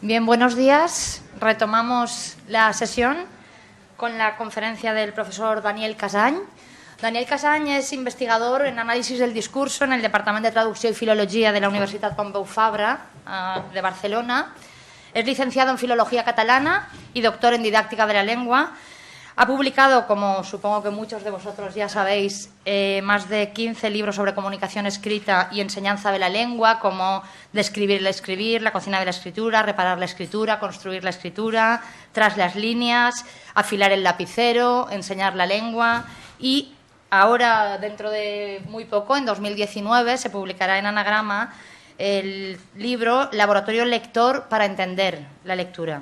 Bien, buenos días. Retomamos la sesión con la conferencia del profesor Daniel Casany. Daniel Casany es investigador en análisis del discurso en el Departamento de Traducció i Filologia de la Universitat Pompeu Fabra de Barcelona. Es licenciado en Filología Catalana y doctor en Didáctica de la Lengua. Ha publicado, como supongo que muchos de vosotros ya sabéis, más de 15 libros sobre comunicación escrita y enseñanza de la lengua, como Describir el escribir, La cocina de la escritura, Reparar la escritura, Construir la escritura, Tras las líneas, Afilar el lapicero, Enseñar la lengua. Y ahora, dentro de muy poco, en 2019, se publicará en Anagrama el libro Laboratorio Lector para entender la lectura.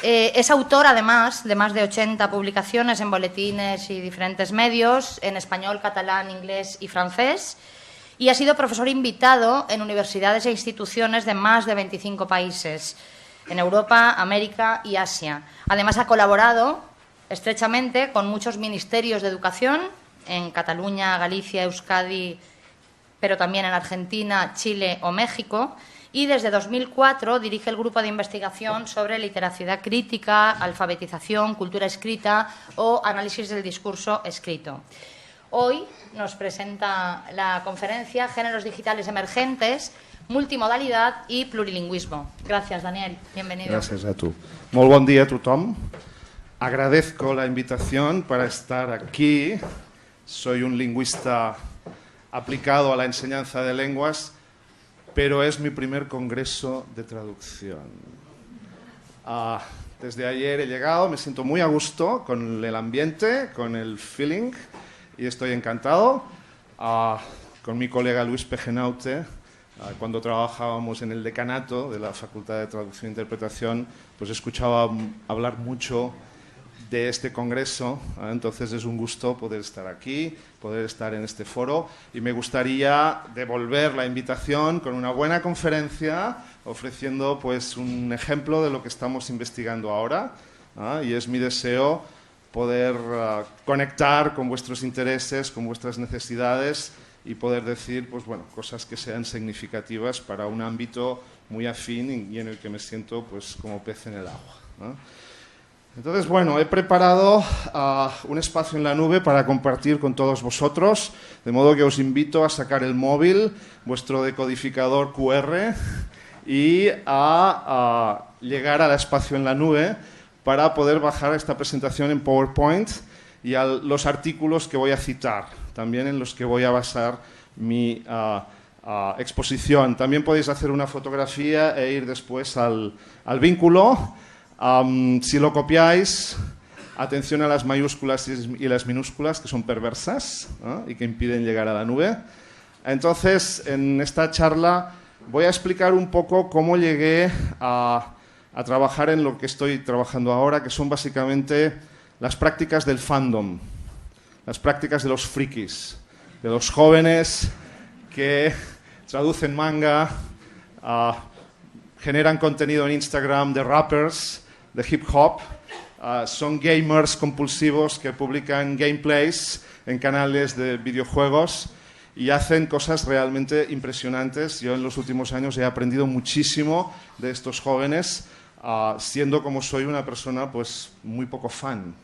Es autor, además, de más de 80 publicaciones en boletines y diferentes medios, en español, catalán, inglés y francés, y ha sido profesor invitado en universidades e instituciones de más de 25 países, en Europa, América y Asia. Además, ha colaborado estrechamente con muchos ministerios de educación, en Cataluña, Galicia, Euskadi, pero también en Argentina, Chile o México, y desde 2004 dirige el grupo de investigación sobre literacidad crítica, alfabetización, cultura escrita o análisis del discurso escrito. Hoy nos presenta la conferencia Géneros digitales emergentes, multimodalidad y plurilingüismo. Gracias, Daniel. Bienvenido. Gracias a tú. Muy buen día a tothom. Agradezco la invitación para estar aquí. Soy un lingüista aplicado a la enseñanza de lenguas, pero es mi primer congreso de traducción. Desde ayer he llegado, me siento muy a gusto con el ambiente, con el feeling, y estoy encantado. Con mi colega Luis Pegenaute, cuando trabajábamos en el decanato de la Facultad de Traducción e Interpretación, pues escuchaba hablar mucho de este congreso, entonces es un gusto poder estar aquí, poder estar en este foro, y me gustaría devolver la invitación con una buena conferencia, ofreciendo pues un ejemplo de lo que estamos investigando ahora, y es mi deseo poder conectar con vuestros intereses, con vuestras necesidades, y poder decir pues, bueno, cosas que sean significativas para un ámbito muy afín y en el que me siento pues, como pez en el agua. Entonces, bueno, he preparado un espacio en la nube para compartir con todos vosotros, de modo que os invito a sacar el móvil, vuestro decodificador QR, y a llegar al espacio en la nube para poder bajar esta presentación en PowerPoint y a los artículos que voy a citar, también en los que voy a basar mi exposición. También podéis hacer una fotografía e ir después al vínculo. Si lo copiáis, atención a las mayúsculas y las minúsculas, que son perversas, y que impiden llegar a la nube. Entonces, en esta charla voy a explicar un poco cómo llegué a trabajar en lo que estoy trabajando ahora, que son básicamente las prácticas del fandom, las prácticas de los frikis, de los jóvenes que traducen manga, generan contenido en Instagram, de rappers, de hip hop, son gamers compulsivos que publican gameplays en canales de videojuegos y hacen cosas realmente impresionantes. Yo en los últimos años he aprendido muchísimo de estos jóvenes, siendo como soy una persona pues muy poco fan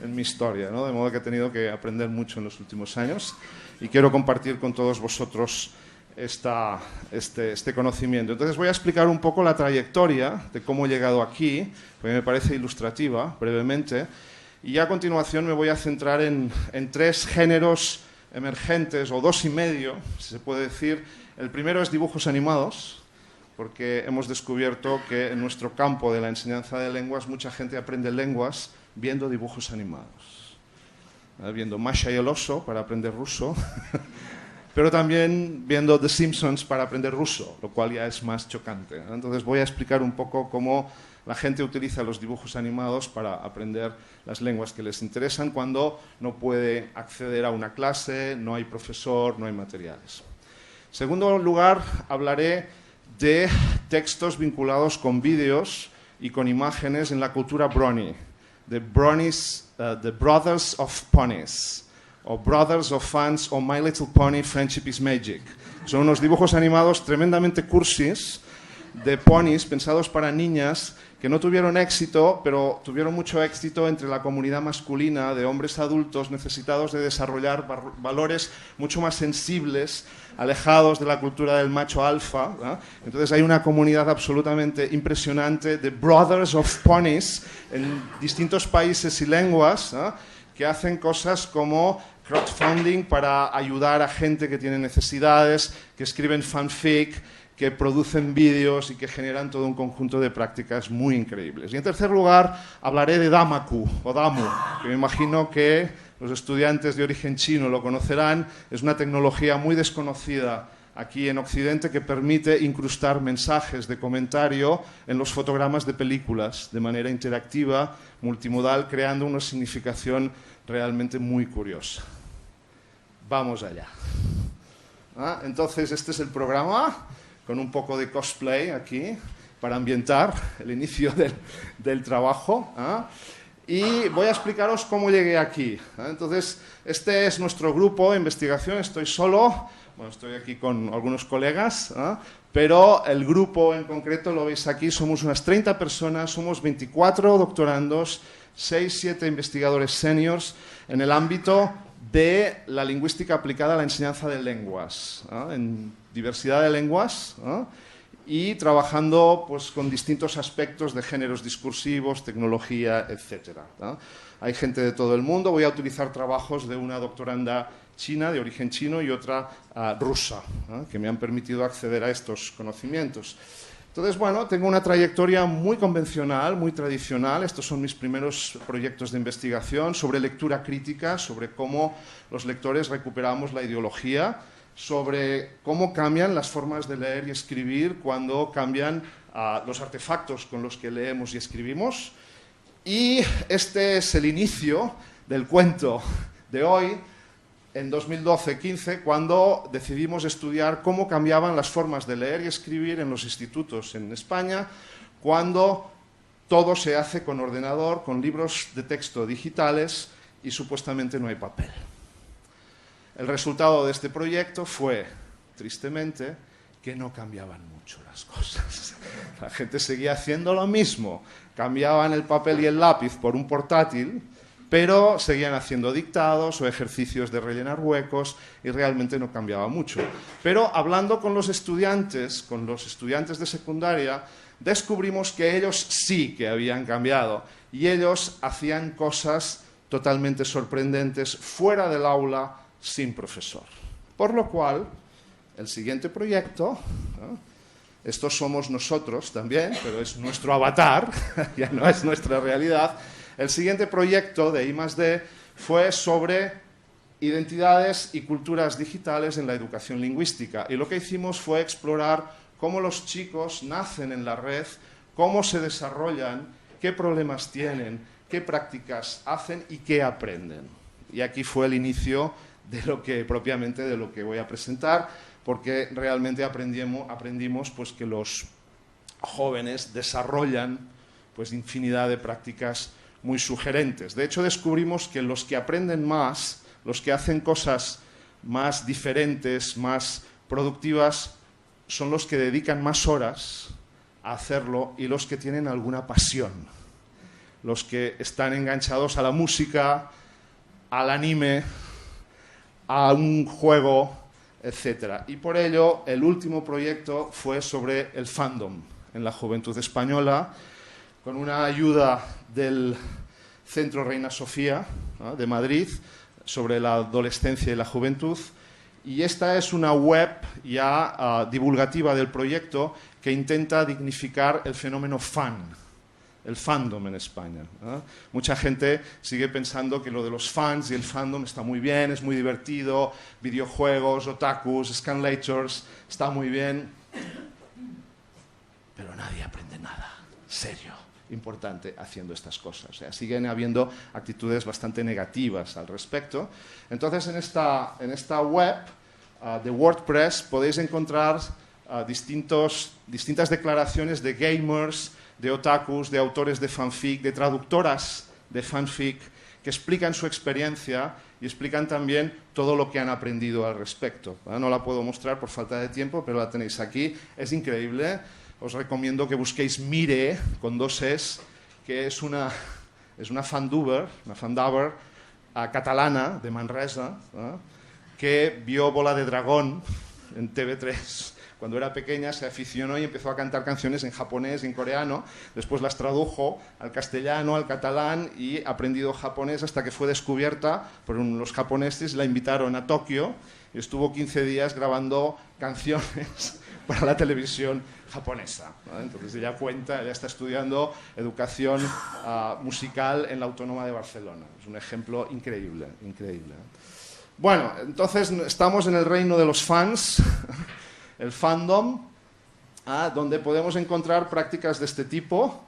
en mi historia, ¿no? De modo que he tenido que aprender mucho en los últimos años y quiero compartir con todos vosotros este conocimiento. Entonces voy a explicar un poco la trayectoria de cómo he llegado aquí, porque me parece ilustrativa, brevemente, y a continuación me voy a centrar en tres géneros emergentes, o dos y medio, si se puede decir. El primero es dibujos animados, porque hemos descubierto que en nuestro campo de la enseñanza de lenguas mucha gente aprende lenguas viendo dibujos animados, viendo Masha y el oso para aprender ruso, pero también viendo The Simpsons para aprender ruso, lo cual ya es más chocante. Entonces voy a explicar un poco cómo la gente utiliza los dibujos animados para aprender las lenguas que les interesan cuando no puede acceder a una clase, no hay profesor, no hay materiales. En segundo lugar, hablaré de textos vinculados con vídeos y con imágenes en la cultura Brony, The Brothers of Ponies, o Brothers of Fans, o My Little Pony, Friendship is Magic. Son unos dibujos animados tremendamente cursis de ponis pensados para niñas que no tuvieron éxito, pero tuvieron mucho éxito entre la comunidad masculina de hombres adultos necesitados de desarrollar valores mucho más sensibles, alejados de la cultura del macho alfa, ¿no? Entonces hay una comunidad absolutamente impresionante de Brothers of Ponies en distintos países y lenguas, ¿no? Que hacen cosas como crowdfunding para ayudar a gente que tiene necesidades, que escriben fanfic, que producen vídeos y que generan todo un conjunto de prácticas muy increíbles. Y en tercer lugar, hablaré de Damaku, o Damu, que me imagino que los estudiantes de origen chino lo conocerán. Es una tecnología muy desconocida aquí en Occidente que permite incrustar mensajes de comentario en los fotogramas de películas de manera interactiva, multimodal, creando una significación realmente muy curiosa. Vamos allá. Entonces, este es el programa, con un poco de cosplay aquí, para ambientar el inicio del trabajo. Y voy a explicaros cómo llegué aquí. Entonces, este es nuestro grupo de investigación, estoy solo, bueno, estoy aquí con algunos colegas, pero el grupo en concreto, lo veis aquí, somos unas 30 personas, somos 24 doctorandos, 6-7 investigadores seniors en el ámbito de la lingüística aplicada a la enseñanza de lenguas, en diversidad de lenguas, y trabajando pues, con distintos aspectos de géneros discursivos, tecnología, etc. Hay gente de todo el mundo. Voy a utilizar trabajos de una doctoranda china, de origen chino, y otra rusa, que me han permitido acceder a estos conocimientos. Entonces, bueno, tengo una trayectoria muy convencional, muy tradicional. Estos son mis primeros proyectos de investigación sobre lectura crítica, sobre cómo los lectores recuperamos la ideología, sobre cómo cambian las formas de leer y escribir cuando cambian los artefactos con los que leemos y escribimos. Y este es el inicio del cuento de hoy, en 2012-15, cuando decidimos estudiar cómo cambiaban las formas de leer y escribir en los institutos en España, cuando todo se hace con ordenador, con libros de texto digitales y supuestamente no hay papel. El resultado de este proyecto fue, tristemente, que no cambiaban mucho las cosas. La gente seguía haciendo lo mismo. Cambiaban el papel y el lápiz por un portátil, pero seguían haciendo dictados o ejercicios de rellenar huecos y realmente no cambiaba mucho. Pero hablando con los estudiantes de secundaria, descubrimos que ellos sí que habían cambiado y ellos hacían cosas totalmente sorprendentes fuera del aula, sin profesor. Por lo cual, el siguiente proyecto, estos somos nosotros también, pero es nuestro avatar, ya no es nuestra realidad. El siguiente proyecto de I+D fue sobre identidades y culturas digitales en la educación lingüística. Y lo que hicimos fue explorar cómo los chicos nacen en la red, cómo se desarrollan, qué problemas tienen, qué prácticas hacen y qué aprenden. Y aquí fue el inicio de lo que voy a presentar, porque realmente aprendimos pues, que los jóvenes desarrollan pues, infinidad de prácticas muy sugerentes. De hecho, descubrimos que los que aprenden más, los que hacen cosas más diferentes, más productivas, son los que dedican más horas a hacerlo y los que tienen alguna pasión, los que están enganchados a la música, al anime, a un juego, etc. Y por ello, el último proyecto fue sobre el fandom en la juventud española, con una ayuda del Centro Reina Sofía, ¿no?, de Madrid, sobre la adolescencia y la juventud. Y esta es una web ya divulgativa del proyecto que intenta dignificar el fenómeno fan, el fandom en España. Mucha gente sigue pensando que lo de los fans y el fandom está muy bien, es muy divertido, videojuegos, otakus, scanlators, está muy bien, pero nadie aprende nada serio, importante, haciendo estas cosas. O sea, siguen habiendo actitudes bastante negativas al respecto. Entonces, en esta web de WordPress podéis encontrar distintas declaraciones de gamers, de otakus, de autores de fanfic, de traductoras de fanfic, que explican su experiencia y explican también todo lo que han aprendido al respecto. No la puedo mostrar por falta de tiempo, pero la tenéis aquí. Es increíble. os recomiendo que busquéis Mire, con 2 es, que es una fanduber catalana de Manresa, que vio Bola de Dragón en TV3. Cuando era pequeña se aficionó y empezó a cantar canciones en japonés y en coreano, después las tradujo al castellano, al catalán y ha aprendido japonés hasta que fue descubierta por los japoneses, la invitaron a Tokio y estuvo 15 días grabando canciones para la televisión japonesa, ¿no? Entonces ella está estudiando educación musical en la Autónoma de Barcelona. Es un ejemplo increíble, increíble. Bueno, entonces estamos en el reino de los fans, el fandom, donde podemos encontrar prácticas de este tipo,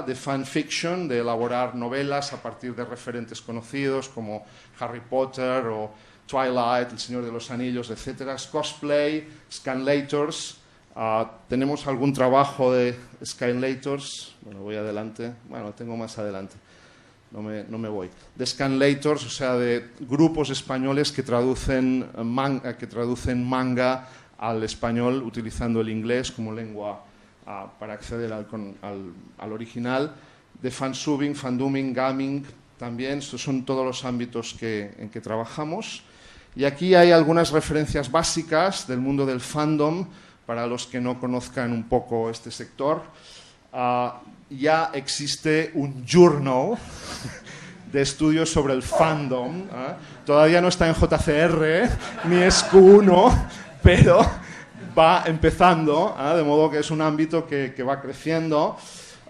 de fanfiction, de elaborar novelas a partir de referentes conocidos como Harry Potter o Twilight, El Señor de los Anillos, etc. Cosplay, scanlators. Tenemos algún trabajo de scanlators. Bueno, voy adelante. Bueno, tengo más adelante. No me voy. De scanlators, o sea, de grupos españoles que traducen manga al español utilizando el inglés como lengua para acceder al original. De fansubbing, fandooming, gaming, también. Estos son todos los ámbitos en que trabajamos. Y aquí hay algunas referencias básicas del mundo del fandom para los que no conozcan un poco este sector. Ya existe un journal de estudios sobre el fandom. Todavía no está en JCR, ni es Q1, pero va empezando, de modo que es un ámbito que va creciendo.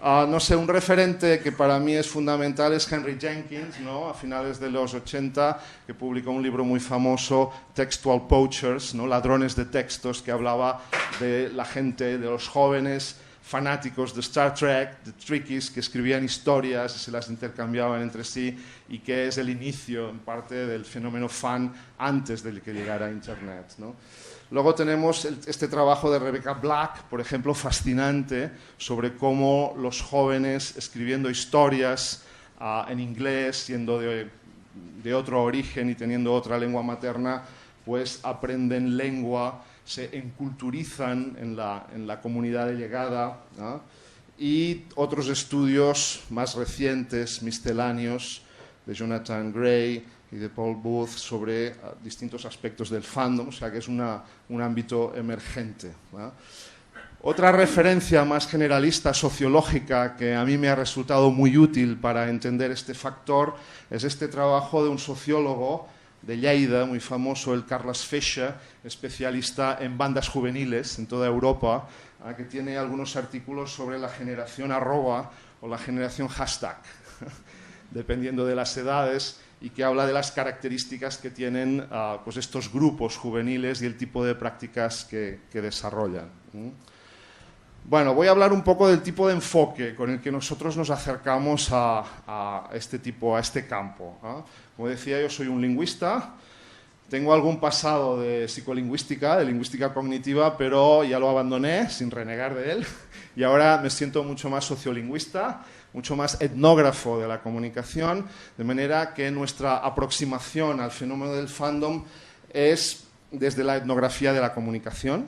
No sé, un referente que para mí es fundamental es Henry Jenkins, ¿no? A finales de los 80, que publicó un libro muy famoso, Textual Poachers, ¿no? Ladrones de textos, que hablaba de la gente, de los jóvenes fanáticos de Star Trek, de Trekkies, que escribían historias y se las intercambiaban entre sí, y que es el inicio, en parte, del fenómeno fan antes de que llegara Internet, ¿no? Luego tenemos este trabajo de Rebecca Black, por ejemplo, fascinante, sobre cómo los jóvenes escribiendo historias en inglés, siendo de otro origen y teniendo otra lengua materna, pues aprenden lengua, se enculturizan en la comunidad de llegada, ¿no? Y otros estudios más recientes, misceláneos, de Jonathan Gray y de Paul Booth sobre distintos aspectos del fandom, o sea que es un ámbito emergente, ¿no? Otra referencia más generalista, sociológica, que a mí me ha resultado muy útil para entender este factor, es este trabajo de un sociólogo de Lleida, muy famoso, el Carles Feixa, especialista en bandas juveniles en toda Europa, que tiene algunos artículos sobre la generación arroba o la generación hashtag, dependiendo de las edades, y que habla de las características que tienen pues estos grupos juveniles y el tipo de prácticas que desarrollan. Bueno, voy a hablar un poco del tipo de enfoque con el que nosotros nos acercamos a este campo. Como decía, yo soy un lingüista, tengo algún pasado de psicolingüística, de lingüística cognitiva, pero ya lo abandoné sin renegar de él, y ahora me siento mucho más sociolingüista, mucho más etnógrafo de la comunicación, de manera que nuestra aproximación al fenómeno del fandom es desde la etnografía de la comunicación,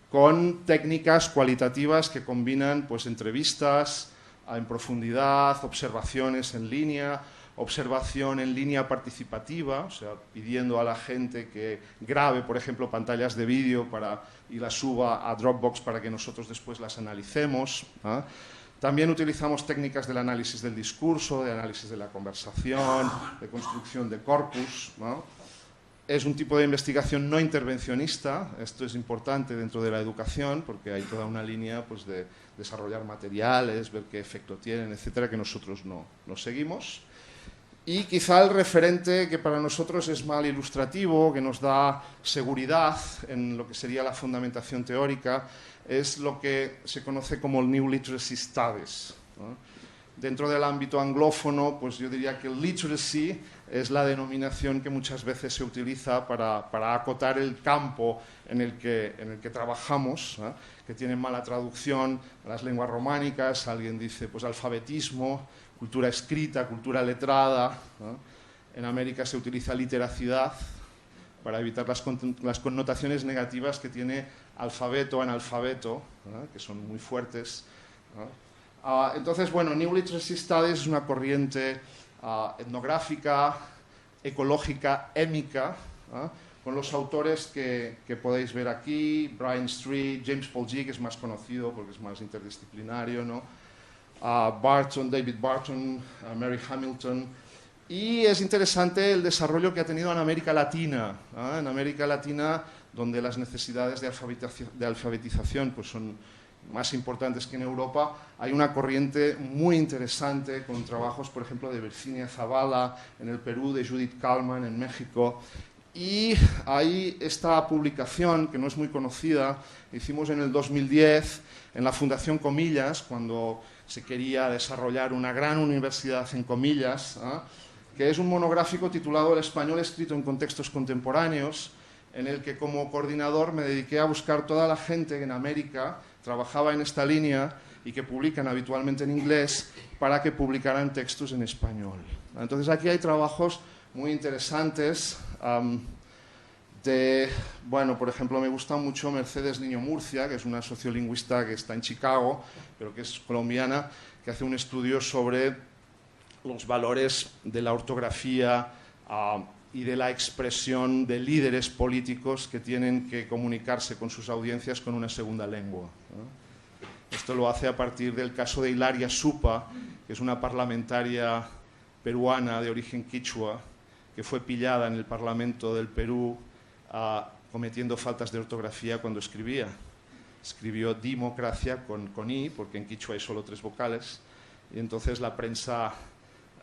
con técnicas cualitativas que combinan pues, entrevistas en profundidad, observaciones en línea, observación en línea participativa, o sea, pidiendo a la gente que grabe, por ejemplo, pantallas de vídeo y las suba a Dropbox para que nosotros después las analicemos. También utilizamos técnicas del análisis del discurso, de análisis de la conversación, de construcción de corpus, ¿no? Es un tipo de investigación no intervencionista. Esto es importante dentro de la educación porque hay toda una línea pues, de desarrollar materiales, ver qué efecto tienen, etcétera, que nosotros no seguimos. Y quizá el referente que para nosotros es más ilustrativo, que nos da seguridad en lo que sería la fundamentación teórica, es lo que se conoce como el New Literacy Studies, ¿no? Dentro del ámbito anglófono, pues yo diría que el literacy es la denominación que muchas veces se utiliza para acotar el campo en el que trabajamos, ¿no? Que tiene mala traducción a las lenguas románicas. Alguien dice pues alfabetismo, cultura escrita, cultura letrada, ¿no? En América se utiliza literacidad, para evitar las connotaciones negativas que tiene alfabeto, analfabeto, que son muy fuertes. Entonces, bueno, New Literacy Studies es una corriente etnográfica, ecológica, émica, con los autores que podéis ver aquí, Brian Street, James Paul Gee, que es más conocido porque es más interdisciplinario, ¿no? David Barton, Mary Hamilton. Y es interesante el desarrollo que ha tenido en América Latina, en América Latina, donde las necesidades de alfabetización pues son más importantes que en Europa. Hay una corriente muy interesante con trabajos, por ejemplo, de Virginia Zavala en el Perú, de Judith Kallman en México. Y hay esta publicación, que no es muy conocida, hicimos en el 2010 en la Fundación Comillas, cuando se quería desarrollar una gran universidad en Comillas, que es un monográfico titulado El español escrito en contextos contemporáneos, en el que como coordinador me dediqué a buscar toda la gente que en América trabajaba en esta línea y que publican habitualmente en inglés para que publicaran textos en español. Entonces aquí hay trabajos muy interesantes bueno, por ejemplo, me gusta mucho Mercedes Niño Murcia, que es una sociolingüista que está en Chicago, pero que es colombiana, que hace un estudio sobre los valores de la ortografía y de la expresión de líderes políticos que tienen que comunicarse con sus audiencias con una segunda lengua, ¿no? Esto lo hace a partir del caso de Hilaria Supa, que es una parlamentaria peruana de origen quichua, que fue pillada en el Parlamento del Perú cometiendo faltas de ortografía cuando escribía. Escribió democracia con I, porque en quichua hay solo 3 vocales, y entonces la prensa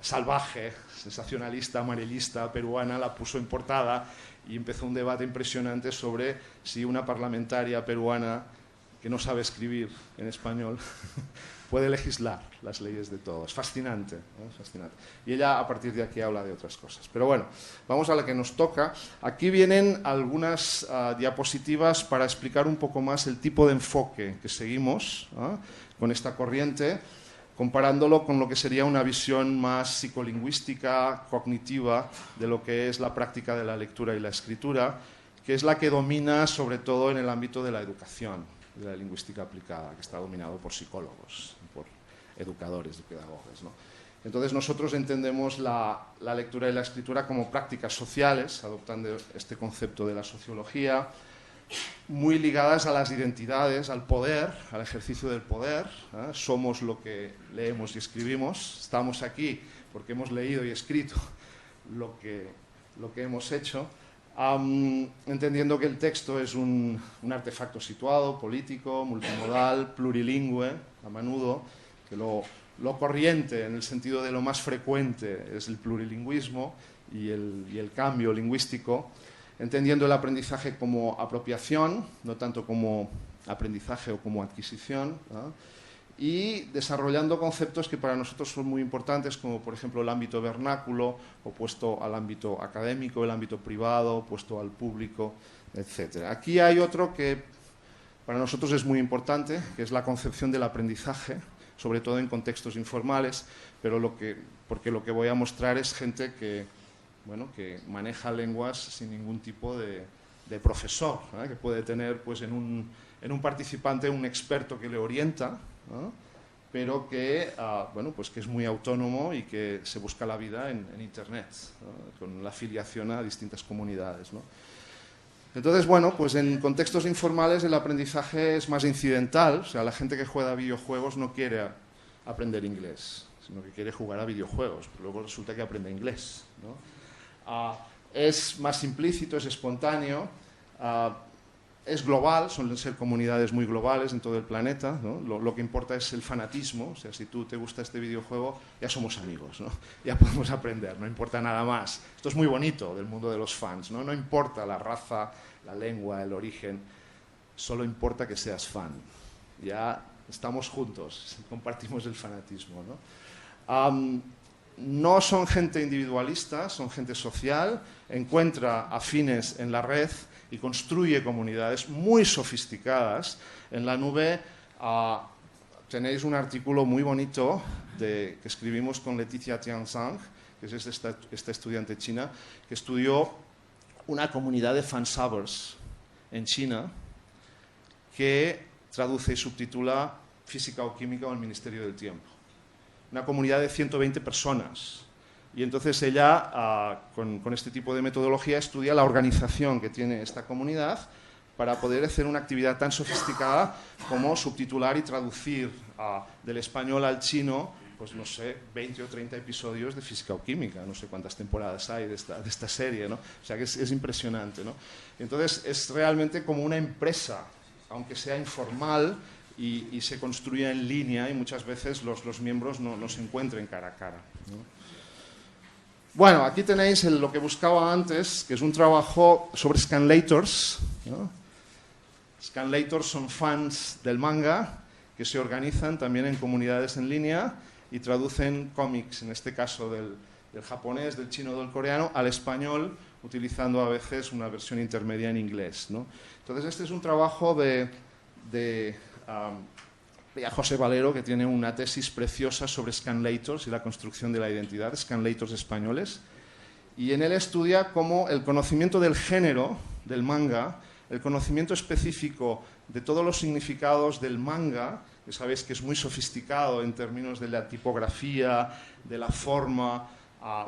salvaje, sensacionalista, amarillista, peruana, la puso en portada y empezó un debate impresionante sobre si una parlamentaria peruana que no sabe escribir en español puede legislar las leyes de todos. Fascinante, ¿no? Fascinante. Y ella a partir de aquí habla de otras cosas. Pero bueno, vamos a la que nos toca. Aquí vienen algunas diapositivas para explicar un poco más el tipo de enfoque que seguimos con esta corriente, comparándolo con lo que sería una visión más psicolingüística, cognitiva, de lo que es la práctica de la lectura y la escritura, que es la que domina sobre todo en el ámbito de la educación, de la lingüística aplicada, que está dominado por psicólogos, por educadores y pedagogos, ¿no? Entonces nosotros entendemos la lectura y la escritura como prácticas sociales, adoptando este concepto de la sociología, muy ligadas a las identidades, al poder, al ejercicio del poder. Somos lo que leemos y escribimos, estamos aquí porque hemos leído y escrito lo que hemos hecho, entendiendo que el texto es un artefacto situado, político, multimodal, plurilingüe, a menudo, que lo corriente, en el sentido de lo más frecuente, es el plurilingüismo y el cambio lingüístico, entendiendo el aprendizaje como apropiación, no tanto como aprendizaje o como adquisición, ¿no? Y desarrollando conceptos que para nosotros son muy importantes, como por ejemplo el ámbito vernáculo, opuesto al ámbito académico, el ámbito privado, opuesto al público, etc. Aquí hay otro que para nosotros es muy importante, que es la concepción del aprendizaje, sobre todo en contextos informales, pero porque lo que voy a mostrar es gente que maneja lenguas sin ningún tipo de profesor, ¿eh? Que puede tener pues, en un participante un experto que le orienta, ¿no? Pero que, pues que es muy autónomo y que se busca la vida en Internet, ¿no? Con la afiliación a distintas comunidades, ¿no? Entonces, pues en contextos informales el aprendizaje es más incidental, o sea, la gente que juega a videojuegos no quiere aprender inglés, sino que quiere jugar a videojuegos, pero luego resulta que aprende inglés, ¿no? Es más implícito, es espontáneo, es global, suelen ser comunidades muy globales en todo el planeta, ¿no? Lo que importa es el fanatismo, o sea, si tú te gusta este videojuego, ya somos amigos, ¿no? Ya podemos aprender, no importa nada más. Esto es muy bonito del mundo de los fans, ¿no? No importa la raza, la lengua, el origen, solo importa que seas fan. Ya estamos juntos, compartimos el fanatismo, ¿no? No son gente individualista, son gente social, encuentra afines en la red y construye comunidades muy sofisticadas. En la nube tenéis un artículo muy bonito que escribimos con Leticia Tianzang, que es esta estudiante china, que estudió una comunidad de fansubers en China que traduce y subtitula Física o Química o el Ministerio del Tiempo. Una comunidad de 120 personas. Y entonces ella, con este tipo de metodología, estudia la organización que tiene esta comunidad para poder hacer una actividad tan sofisticada como subtitular y traducir del español al chino, pues no sé, 20 o 30 episodios de Física o Química, no sé cuántas temporadas hay de esta serie, ¿no? O sea que es impresionante, ¿no? Entonces es realmente como una empresa, aunque sea informal y se construya en línea, y muchas veces los miembros no se encuentren cara a cara, ¿no? Bueno, aquí tenéis lo que buscaba antes, que es un trabajo sobre scanlators, ¿no? Scanlators son fans del manga que se organizan también en comunidades en línea y traducen cómics, en este caso del japonés, del chino, del coreano, al español, utilizando a veces una versión intermedia en inglés, ¿no? Entonces este es un trabajo de José Valero, que tiene una tesis preciosa sobre scanlators y la construcción de la identidad, scanlators españoles, y en él estudia cómo el conocimiento del género del manga, el conocimiento específico de todos los significados del manga, que sabéis que es muy sofisticado en términos de la tipografía, de la forma,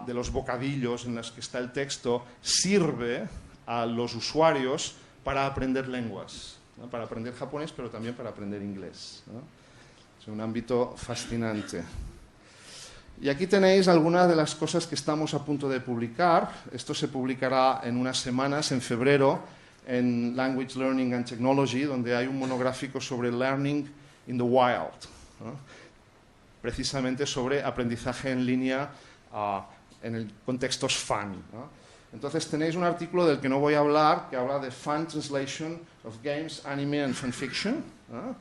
de los bocadillos en los que está el texto, sirve a los usuarios para aprender lenguas, ¿no? Para aprender japonés, pero también para aprender inglés, ¿no? Es un ámbito fascinante. Y aquí tenéis algunas de las cosas que estamos a punto de publicar. Esto se publicará en unas semanas, en febrero, en Language Learning and Technology, donde hay un monográfico sobre Learning in the Wild, ¿no? Precisamente sobre aprendizaje en línea en el contextos fan, ¿no? Entonces tenéis un artículo del que no voy a hablar, que habla de Fan Translation of Games, Anime and Fanfiction, ¿no?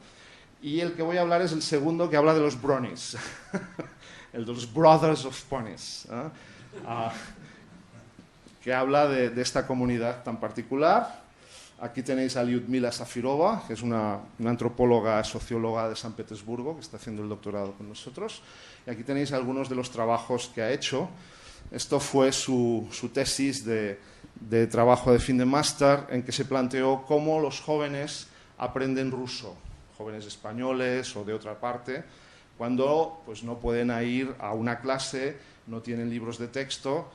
Y el que voy a hablar es el segundo, que habla de los bronies, el de los Brothers of Ponies, ¿no? Que habla de esta comunidad tan particular. Aquí tenéis a Lyudmila Safirova, que es una antropóloga, socióloga de San Petersburgo, que está haciendo el doctorado con nosotros. Y aquí tenéis algunos de los trabajos que ha hecho. Esto fue su tesis de trabajo de fin de máster, en que se planteó cómo los jóvenes aprenden ruso, jóvenes españoles o de otra parte, cuando pues, no pueden ir a una clase, no tienen libros de texto,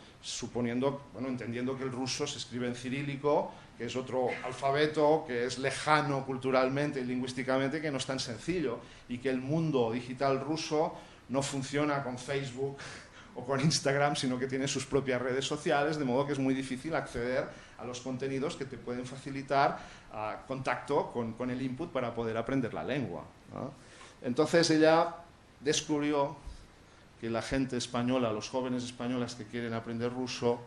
entendiendo que el ruso se escribe en cirílico, que es otro alfabeto, que es lejano culturalmente y lingüísticamente, que no es tan sencillo, y que el mundo digital ruso no funciona con Facebook o con Instagram, sino que tiene sus propias redes sociales, de modo que es muy difícil acceder a los contenidos que te pueden facilitar contacto con el input para poder aprender la lengua, ¿no? Entonces ella descubrió que la gente española, los jóvenes españoles que quieren aprender ruso,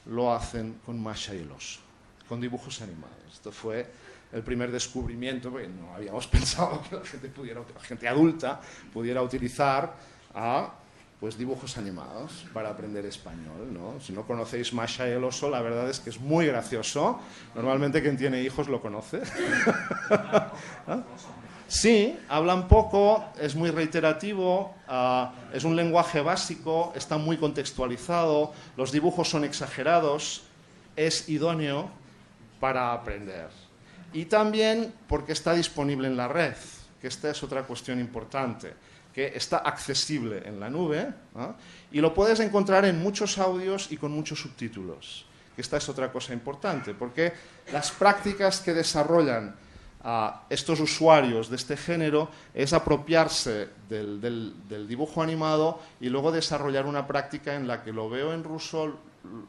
lo hacen con Masha y el oso, con dibujos animados. Esto fue el primer descubrimiento, porque no habíamos pensado que la gente adulta pudiera utilizar pues dibujos animados para aprender español, ¿no? Si no conocéis Masha y el oso, la verdad es que es muy gracioso. Normalmente quien tiene hijos lo conoce. ¿Ah? Sí, hablan poco, es muy reiterativo, es un lenguaje básico, está muy contextualizado, los dibujos son exagerados, es idóneo para aprender. Y también porque está disponible en la red, que esta es otra cuestión importante, que está accesible en la nube, ¿no? Y lo puedes encontrar en muchos audios y con muchos subtítulos, que esta es otra cosa importante, porque las prácticas que desarrollan estos usuarios de este género es apropiarse del dibujo animado y luego desarrollar una práctica en la que lo veo en ruso,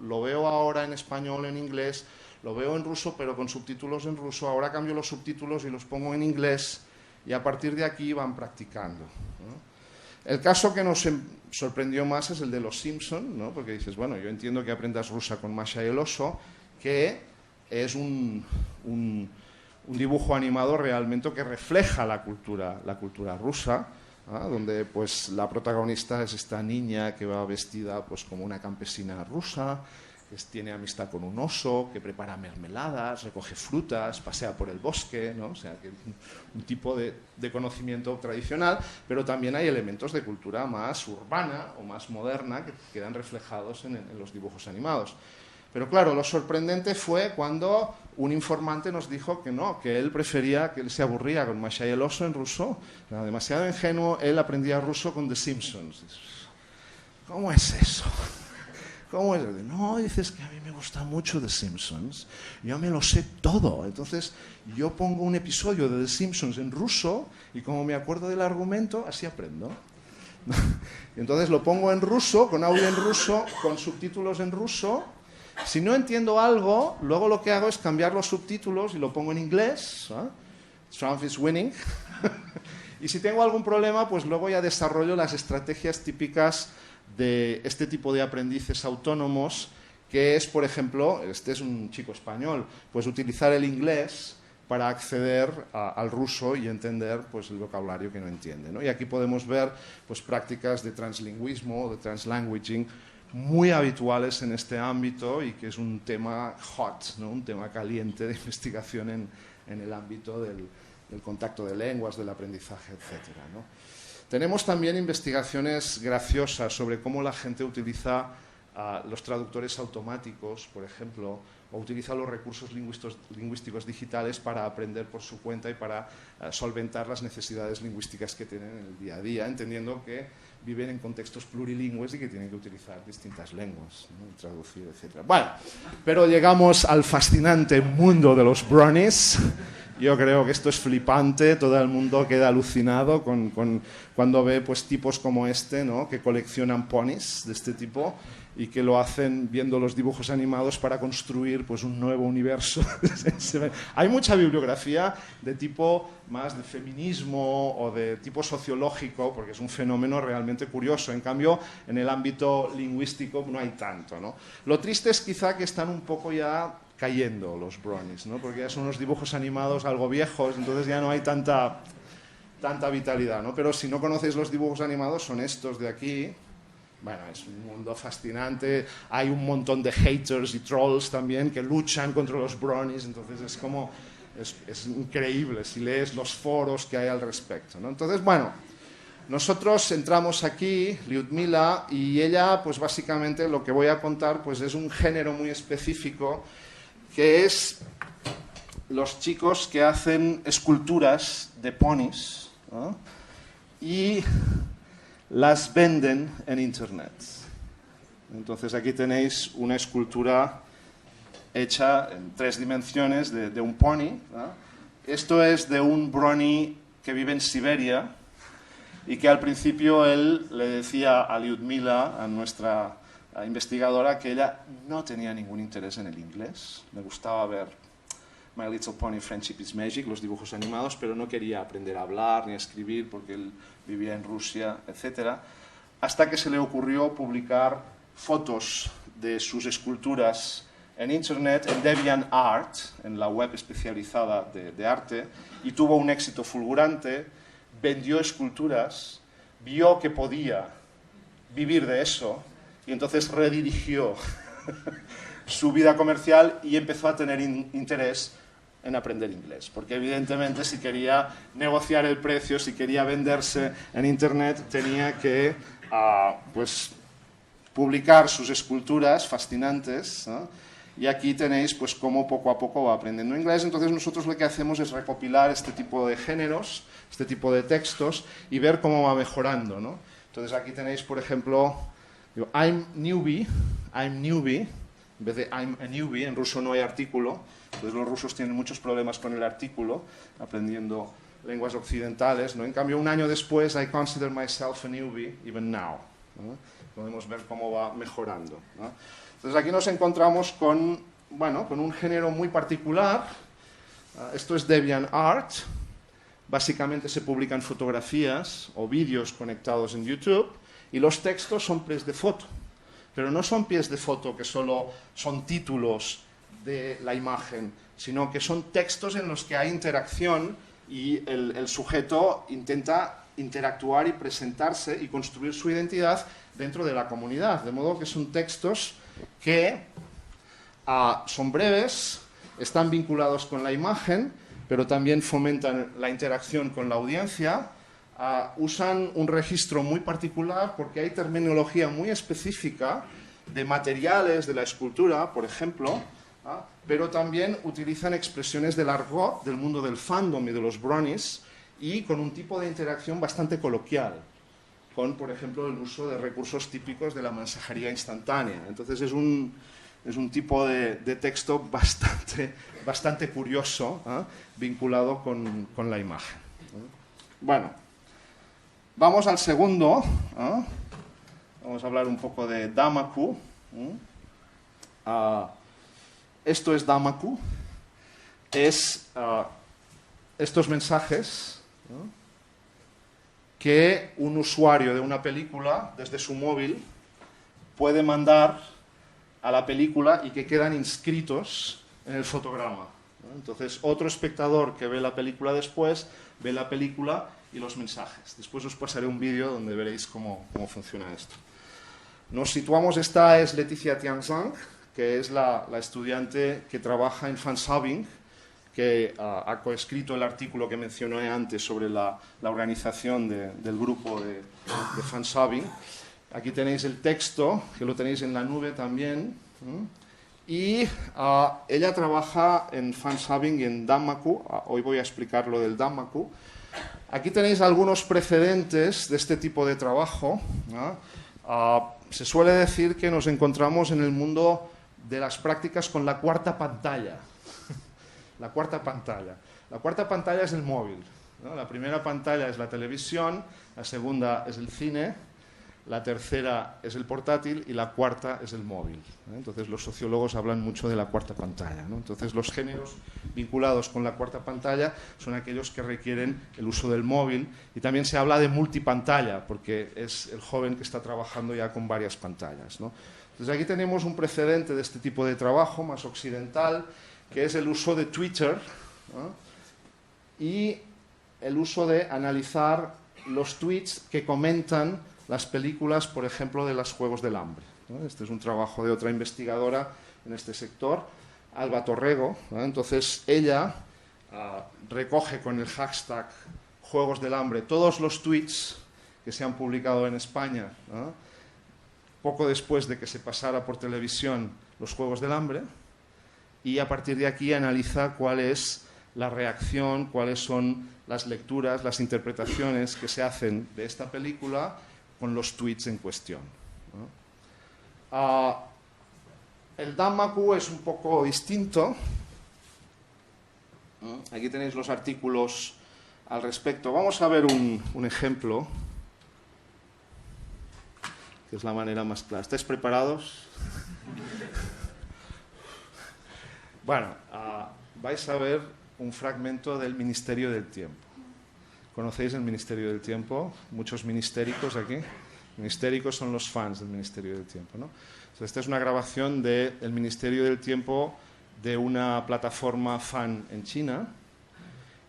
lo veo ahora en español, en inglés, lo veo en ruso pero con subtítulos en ruso, ahora cambio los subtítulos y los pongo en inglés, y a partir de aquí van practicando, ¿no? El caso que nos sorprendió más es el de los Simpson, ¿no? Porque dices, bueno, yo entiendo que aprendas rusa con Masha y el oso, que es un dibujo animado realmente que refleja la cultura rusa, ¿no? Donde pues la protagonista es esta niña que va vestida pues como una campesina rusa, que tiene amistad con un oso, que prepara mermeladas, recoge frutas, pasea por el bosque, ¿no? O sea, que un tipo de conocimiento tradicional, pero también hay elementos de cultura más urbana o más moderna que quedan reflejados en los dibujos animados. Pero claro, lo sorprendente fue cuando un informante nos dijo que no, que él prefería, que él se aburría con Masha y el oso en ruso, era demasiado ingenuo, él aprendía ruso con The Simpsons. ¿Cómo es eso? ¿Cómo es? No, dices que a mí me gusta mucho The Simpsons, yo me lo sé todo, entonces yo pongo un episodio de The Simpsons en ruso y como me acuerdo del argumento, así aprendo. Entonces lo pongo en ruso, con audio en ruso, con subtítulos en ruso. Si no entiendo algo, luego lo que hago es cambiar los subtítulos y lo pongo en inglés. Trump is winning. Y si tengo algún problema, pues luego ya desarrollo las estrategias típicas de este tipo de aprendices autónomos, que es, por ejemplo, este es un chico español, pues utilizar el inglés para acceder al ruso y entender pues, el vocabulario que no entiende, ¿no? Y aquí podemos ver pues, prácticas de translingüismo o de translanguaging muy habituales en este ámbito y que es un tema hot, ¿no? Un tema caliente de investigación en el ámbito del contacto de lenguas, del aprendizaje, etc., ¿no? Tenemos también investigaciones graciosas sobre cómo la gente utiliza los traductores automáticos, por ejemplo, o utiliza los recursos lingüísticos digitales para aprender por su cuenta y para solventar las necesidades lingüísticas que tienen en el día a día, entendiendo que viven en contextos plurilingües y que tienen que utilizar distintas lenguas, ¿no? Traducir, etc. Bueno, pero llegamos al fascinante mundo de los bronies. Yo creo que esto es flipante, todo el mundo queda alucinado cuando ve pues, tipos como este, ¿no? Que coleccionan ponis de este tipo y que lo hacen viendo los dibujos animados para construir pues, un nuevo universo. Hay mucha bibliografía de tipo más de feminismo o de tipo sociológico, porque es un fenómeno realmente curioso. En cambio, en el ámbito lingüístico no hay tanto, ¿no? Lo triste es quizá que están un poco ya cayendo los bronies, ¿no? Porque ya son unos dibujos animados algo viejos, entonces ya no hay tanta vitalidad, ¿no? Pero si no conocéis los dibujos animados, son estos de aquí. Bueno, es un mundo fascinante, hay un montón de haters y trolls también que luchan contra los bronies, entonces es como, es increíble si lees los foros que hay al respecto, ¿no? Entonces, bueno, nosotros entramos aquí, Lyudmila, y ella, pues básicamente lo que voy a contar, pues es un género muy específico, que es los chicos que hacen esculturas de ponis, ¿no? Y las venden en Internet. Entonces aquí tenéis una escultura hecha en 3 dimensiones de un pony, ¿no? Esto es de un brony que vive en Siberia y que al principio él le decía a Lyudmila, a nuestra investigadora, que ella no tenía ningún interés en el inglés. Le gustaba ver My Little Pony Friendship is Magic, los dibujos animados, pero no quería aprender a hablar ni a escribir porque él vivía en Rusia, etc. Hasta que se le ocurrió publicar fotos de sus esculturas en Internet, en DeviantArt, en la web especializada de arte, y tuvo un éxito fulgurante, vendió esculturas, vio que podía vivir de eso, y entonces redirigió su vida comercial y empezó a tener interés en aprender inglés, porque evidentemente si quería negociar el precio, si quería venderse en Internet, tenía que pues, publicar sus esculturas fascinantes, ¿no? Y aquí tenéis pues, cómo poco a poco va aprendiendo inglés. Entonces nosotros lo que hacemos es recopilar este tipo de géneros, este tipo de textos y ver cómo va mejorando, ¿no? Entonces aquí tenéis, por ejemplo, I'm newbie, en vez de I'm a newbie, en ruso no hay artículo, entonces los rusos tienen muchos problemas con el artículo, aprendiendo lenguas occidentales, ¿no? En cambio, un año después, I consider myself a newbie, even now, ¿no? Podemos ver cómo va mejorando, ¿no? Entonces aquí nos encontramos con un género muy particular. Esto es DeviantArt. Básicamente se publican fotografías o vídeos conectados en YouTube y los textos son pies de foto. Pero no son pies de foto que solo son títulos de la imagen, sino que son textos en los que hay interacción y el sujeto intenta interactuar y presentarse y construir su identidad dentro de la comunidad. De modo que son textos que son breves, están vinculados con la imagen, pero también fomentan la interacción con la audiencia, usan un registro muy particular porque hay terminología muy específica de materiales de la escultura, por ejemplo, pero también utilizan expresiones del argot, del mundo del fandom y de los bronies, y con un tipo de interacción bastante coloquial, con, por ejemplo, el uso de recursos típicos de la mensajería instantánea. Entonces es un tipo de texto bastante curioso, vinculado con la imagen. Bueno, vamos al segundo. Vamos a hablar un poco de Damaku. Esto es Damaku. Es estos mensajes que un usuario de una película, desde su móvil, puede mandar a la película y que quedan inscritos en el fotograma. Entonces, otro espectador que ve la película después, ve la película y los mensajes. Después os pasaré un vídeo donde veréis cómo funciona esto. Nos situamos, esta es Leticia Tianzang, que es la estudiante que trabaja en Fansubbing, que ha coescrito el artículo que mencioné antes sobre la organización del grupo de Fansubbing. Aquí tenéis el texto, que lo tenéis en la nube también. Y ella trabaja en Fansubbing y en Damaku. Hoy voy a explicar lo del Damaku. Aquí tenéis algunos precedentes de este tipo de trabajo. Se suele decir que nos encontramos en el mundo de las prácticas con la cuarta pantalla. La cuarta pantalla. La cuarta pantalla es el móvil, ¿no? La primera pantalla es la televisión, la segunda es el cine, la tercera es el portátil y la cuarta es el móvil. Entonces los sociólogos hablan mucho de la cuarta pantalla, ¿no? Entonces los géneros vinculados con la cuarta pantalla son aquellos que requieren el uso del móvil, y también se habla de multipantalla porque es el joven que está trabajando ya con varias pantallas, ¿no? Entonces aquí tenemos un precedente de este tipo de trabajo más occidental, que es el uso de Twitter, ¿no? Y el uso de analizar los tweets que comentan las películas, por ejemplo, de los Juegos del Hambre, ¿no? Este es un trabajo de otra investigadora en este sector, Alba Torrego, ¿no? Entonces ella recoge con el hashtag Juegos del Hambre todos los tweets que se han publicado en España, ¿no? Poco después de que se pasara por televisión los Juegos del Hambre, y a partir de aquí analiza cuál es la reacción, cuáles son las lecturas, las interpretaciones que se hacen de esta película con los tweets en cuestión, ¿no? El Damaku es un poco distinto, ¿no? Aquí tenéis los artículos al respecto. Vamos a ver un ejemplo, que es la manera más clara. ¿Estáis preparados? Bueno, vais a ver un fragmento del Ministerio del Tiempo. ¿Conocéis el Ministerio del Tiempo? Muchos ministéricos aquí. Ministéricos son los fans del Ministerio del Tiempo, ¿no? Entonces, esta es una grabación del Ministerio del Tiempo de una plataforma fan en China.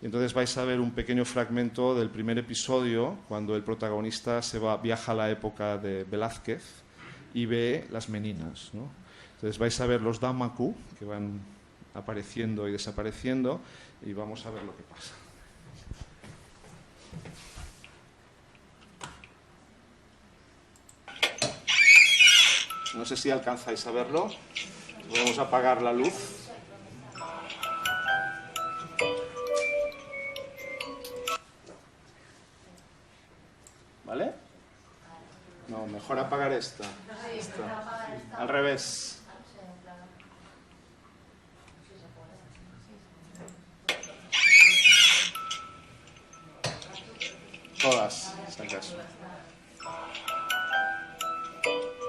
Y entonces vais a ver un pequeño fragmento del primer episodio, cuando el protagonista viaja a la época de Velázquez y ve las meninas, ¿no? Entonces vais a ver los Damaku, que van apareciendo y desapareciendo, y vamos a ver lo que pasa. No sé si alcanzáis a verlo. Vamos a apagar la luz. ¿Vale? No, mejor apagar esta. Al revés. Todas, si acaso.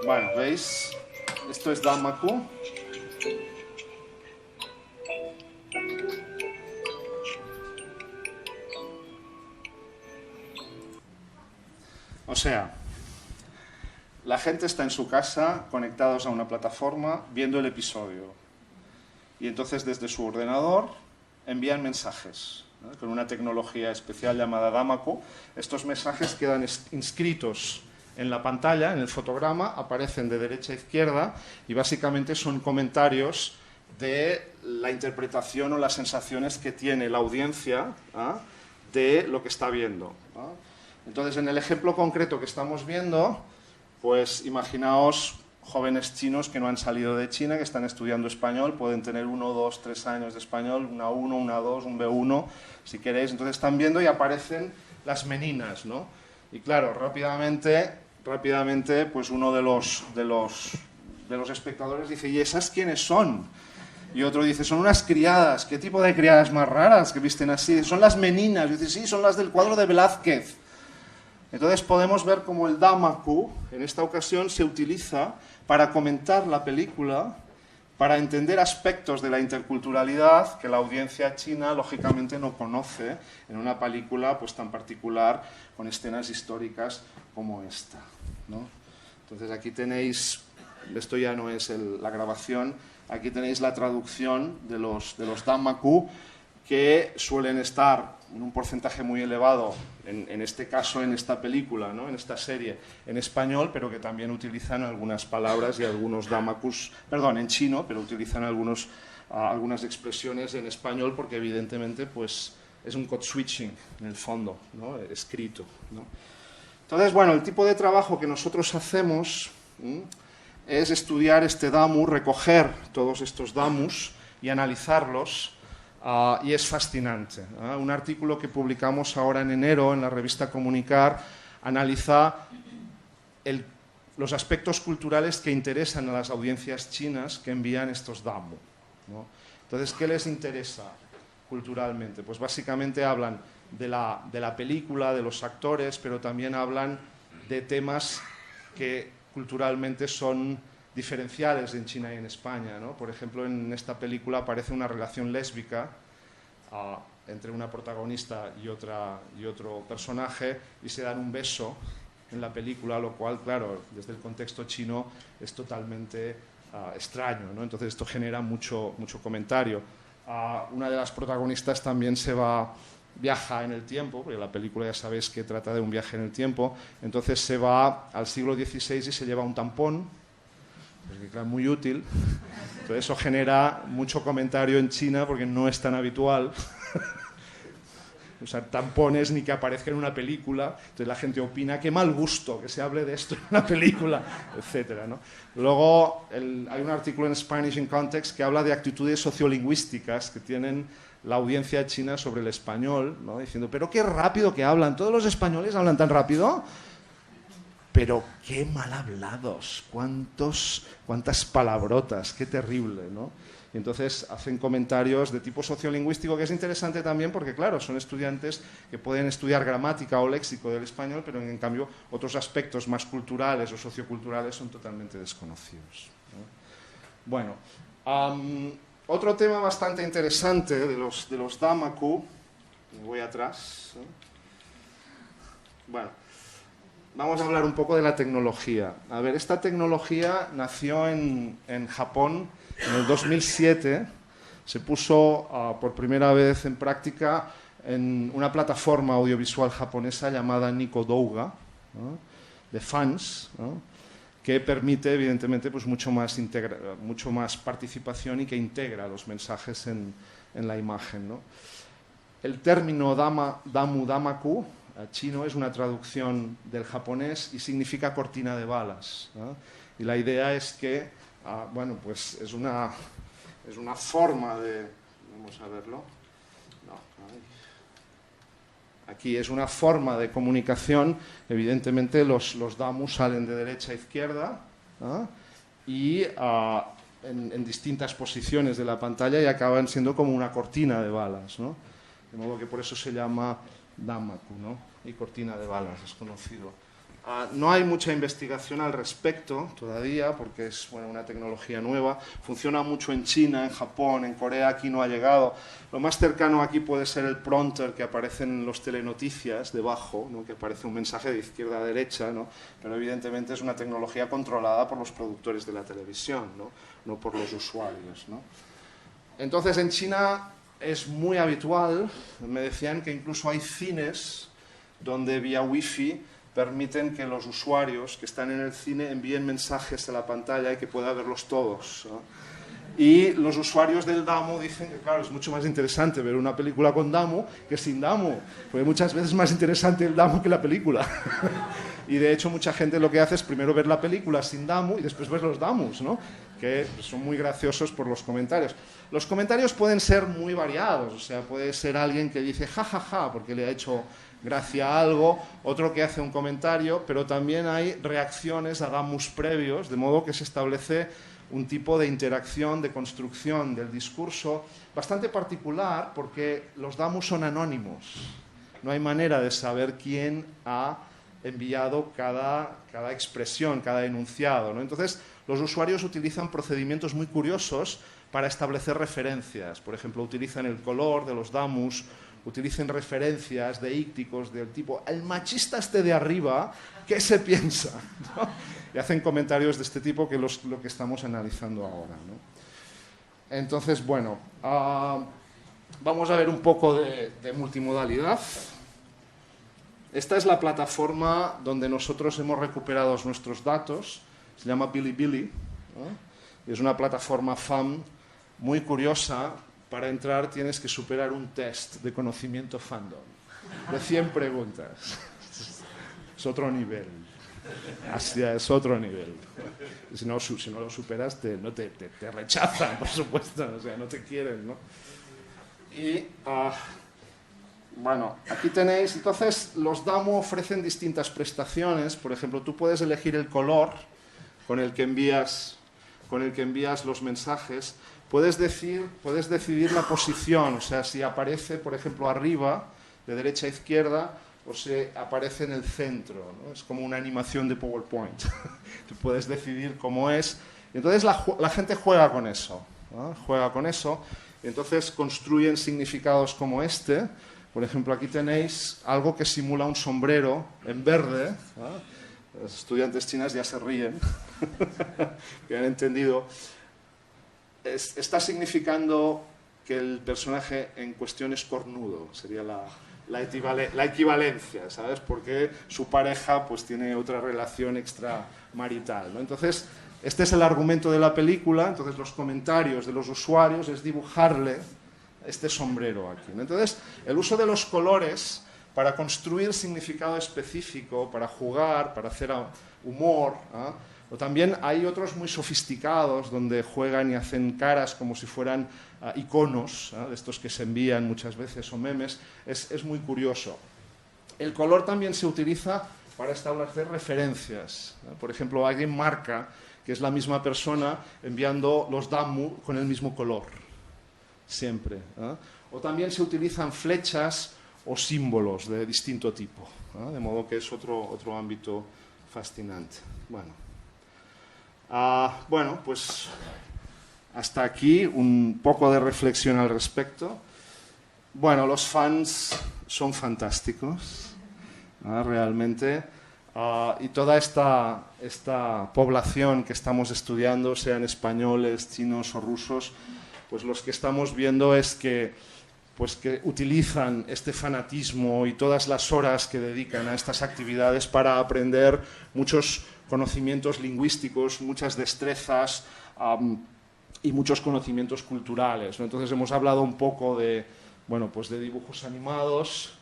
Bueno, ¿veis? Esto es Damaku. O sea, la gente está en su casa, conectados a una plataforma, viendo el episodio. Y entonces desde su ordenador envían mensajes, ¿no? Con una tecnología especial llamada Damaku. Estos mensajes quedan inscritos en la pantalla, en el fotograma, aparecen de derecha a izquierda y básicamente son comentarios de la interpretación o las sensaciones que tiene la audiencia, ¿ah?, de lo que está viendo, ¿ah? Entonces, en el ejemplo concreto que estamos viendo, pues imaginaos jóvenes chinos que no han salido de China, que están estudiando español, pueden tener 1, 2, 3 años de español, una 1, una 2, un B1, si queréis. Entonces están viendo y aparecen las meninas, ¿no? Y claro, rápidamente pues uno de los espectadores dice, ¿y esas quiénes son? Y otro dice, son unas criadas. ¿Qué tipo de criadas más raras que visten así? Son las meninas. Y dice, sí, son las del cuadro de Velázquez. Entonces podemos ver cómo el damaku, en esta ocasión, se utiliza para comentar la película, para entender aspectos de la interculturalidad que la audiencia china, lógicamente, no conoce en una película pues, tan particular, con escenas históricas como esta, ¿no? Entonces aquí tenéis, esto ya no es la grabación, aquí tenéis la traducción de los damaku, que suelen estar en un porcentaje muy elevado, en este caso, en esta película, ¿no? En esta serie, en español, pero que también utilizan algunas palabras y algunos damakus, perdón, en chino, pero utilizan algunas expresiones en español, porque evidentemente pues, es un code switching, en el fondo, ¿no? Escrito, ¿no? Entonces, bueno, el tipo de trabajo que nosotros hacemos es estudiar este damu, recoger todos estos damus y analizarlos. Y es fascinante. Un artículo que publicamos ahora en enero en la revista Comunicar analiza los aspectos culturales que interesan a las audiencias chinas que envían estos damu, ¿no? Entonces, ¿qué les interesa culturalmente? Pues básicamente hablan de la película, de los actores, pero también hablan de temas que culturalmente son diferenciales en China y en España, ¿no? Por ejemplo, en esta película aparece una relación lésbica entre una protagonista y otro personaje, y se dan un beso en la película, lo cual, claro, desde el contexto chino es totalmente extraño, ¿no? Entonces esto genera mucho comentario. Una de las protagonistas también viaja en el tiempo, porque la película ya sabéis que trata de un viaje en el tiempo, entonces se va al siglo XVI y se lleva un tampón, porque claro, muy útil. Entonces eso genera mucho comentario en China porque no es tan habitual usar tampones ni que aparezca en una película. Entonces la gente opina, qué mal gusto que se hable de esto en una película, etcétera, ¿no? Luego hay un artículo en Spanish in Context que habla de actitudes sociolingüísticas que tienen la audiencia china sobre el español, ¿no? Diciendo, pero qué rápido que hablan, todos los españoles hablan tan rápido. Pero qué mal hablados, cuántas palabrotas, qué terrible, ¿no? Y entonces hacen comentarios de tipo sociolingüístico, que es interesante también porque, claro, son estudiantes que pueden estudiar gramática o léxico del español, pero en cambio otros aspectos más culturales o socioculturales son totalmente desconocidos, ¿no? Bueno, otro tema bastante interesante de los damaku, me voy atrás, ¿no? Bueno, vamos a hablar un poco de la tecnología. A ver, esta tecnología nació en Japón en el 2007. Se puso por primera vez en práctica en una plataforma audiovisual japonesa llamada Nikodouga, ¿no? De fans, ¿no? Que permite, evidentemente, pues mucho más participación y que integra los mensajes en la imagen, ¿no? El término damaku chino es una traducción del japonés y significa cortina de balas, ¿no? Y la idea es que, bueno, pues es una forma de... Vamos a verlo. No, aquí es una forma de comunicación. Evidentemente los damus salen de derecha a izquierda, ¿no? Y en distintas posiciones de la pantalla y acaban siendo como una cortina de balas, ¿no? De modo que por eso se llama damaku, ¿no? Y cortina de balas, es conocido. No hay mucha investigación al respecto todavía porque es, bueno, una tecnología nueva. Funciona mucho en China, en Japón, en Corea aquí no ha llegado. Lo más cercano aquí puede ser el prompter que aparece en los telenoticias debajo, ¿no? Que aparece un mensaje de izquierda a derecha, ¿no? Pero evidentemente es una tecnología controlada por los productores de la televisión, ¿no? No por los usuarios, ¿no? Entonces en China es muy habitual, me decían que incluso hay cines donde vía wifi permiten que los usuarios que están en el cine envíen mensajes a la pantalla y que pueda verlos todos, ¿no? Y los usuarios del damu dicen que, claro, es mucho más interesante ver una película con damu que sin damu, porque muchas veces es más interesante el damu que la película. Y de hecho mucha gente lo que hace es primero ver la película sin damu y después ver los damus, ¿no? Que son muy graciosos por los comentarios. Los comentarios pueden ser muy variados, o sea, puede ser alguien que dice ja, ja, ja, porque le ha hecho gracia a algo, otro que hace un comentario, pero también hay reacciones a damus previos, de modo que se establece un tipo de interacción, de construcción del discurso bastante particular, porque los damus son anónimos. No hay manera de saber quién ha enviado cada expresión, cada enunciado, ¿no? Entonces, los usuarios utilizan procedimientos muy curiosos para establecer referencias. Por ejemplo, utilizan el color de los damus, utilizan referencias deícticos del tipo el machista este de arriba, ¿qué se piensa? ¿No? Y hacen comentarios de este tipo, que es lo que estamos analizando ahora, ¿no? Entonces, bueno, vamos a ver un poco de multimodalidad. Esta es la plataforma donde nosotros hemos recuperado nuestros datos. Se llama Bilibili, ¿no? Es una plataforma fan muy curiosa. Para entrar tienes que superar un test de conocimiento fandom de 100 preguntas. Es otro nivel. Asia es otro nivel. Si no lo superas, te rechazan, por supuesto. O sea, no te quieren, ¿no? Y bueno, aquí tenéis. Entonces, los DAMU ofrecen distintas prestaciones. Por ejemplo, tú puedes elegir el color con el que envías los mensajes. Puedes decidir la posición, o sea, si aparece, por ejemplo, arriba, de derecha a izquierda, o se aparece en el centro, ¿no? Es como una animación de PowerPoint. Tú puedes decidir cómo es. Y entonces la gente juega con eso, ¿no? Juega con eso. Y entonces construyen significados como este. Por ejemplo, aquí tenéis algo que simula un sombrero en verde, ¿no? Los estudiantes chinos ya se ríen, que han entendido. Está significando que el personaje en cuestión es cornudo, sería la equivalencia, ¿sabes? Porque su pareja pues tiene otra relación extramarital, ¿no? Entonces, este es el argumento de la película. Entonces, los comentarios de los usuarios es dibujarle este sombrero aquí, ¿no? Entonces, el uso de los colores para construir significado específico, para jugar, para hacer humor, ¿eh? O también hay otros muy sofisticados donde juegan y hacen caras como si fueran iconos, de estos que se envían muchas veces, o memes. Es muy curioso. El color también se utiliza para establecer referencias. Por ejemplo, alguien marca que es la misma persona enviando los damu con el mismo color, siempre. O también se utilizan flechas o símbolos de distinto tipo, de modo que es otro ámbito fascinante. Bueno, pues hasta aquí un poco de reflexión al respecto. Bueno, los fans son fantásticos, realmente. Y toda esta población que estamos estudiando, sean españoles, chinos o rusos, pues los que estamos viendo es que utilizan este fanatismo y todas las horas que dedican a estas actividades para aprender muchos conocimientos lingüísticos, muchas destrezas y muchos conocimientos culturales, ¿no? Entonces hemos hablado un poco de dibujos animados,